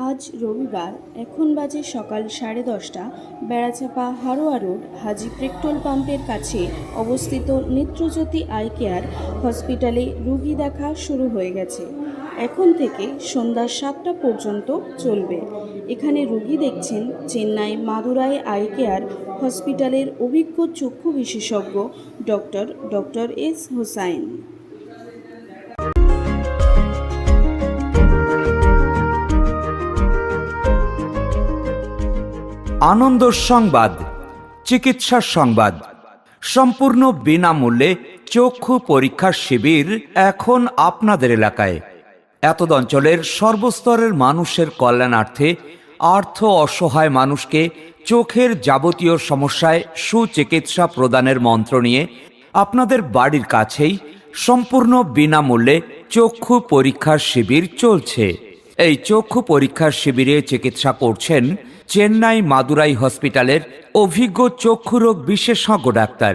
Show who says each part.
Speaker 1: আজ রবিবার, এখন বাজে সকাল 10:30। বেড়াচাপা হারোয়া রোড হাজি পেট্রোল পাম্পের কাছে অবস্থিত নেত্রজ্যোতি আই কেয়ার হসপিটালে রোগী দেখা শুরু হয়ে গেছে। এখন থেকে সন্ধ্যা 7টা পর্যন্ত চলবে। এখানে রোগী দেখছেন চেন্নাই মাদুরাই আই কেয়ার হসপিটালের অভিজ্ঞ চক্ষু বিশেষজ্ঞ ডক্টর এস হোসাইন।
Speaker 2: আনন্দ সংবাদ, চিকিৎসার সংবাদ। সম্পূর্ণ বিনামূল্যে চক্ষু পরীক্ষার শিবির এখন আপনাদের এলাকায়। এতদ অঞ্চলের সর্বস্তরের মানুষের কল্যাণার্থে আর্থ অসহায় মানুষকে চোখের যাবতীয় সমস্যায় সুচিকিৎসা প্রদানের মন্ত্র নিয়ে আপনাদের বাড়ির কাছেই সম্পূর্ণ বিনামূল্যে চক্ষু পরীক্ষার শিবির চলছে। এই চক্ষু পরীক্ষার শিবিরে চিকিৎসা করছেন চেন্নাই মাদুরাই হসপিটালের অভিজ্ঞ চক্ষুরোগ বিশেষজ্ঞ ডাক্তার।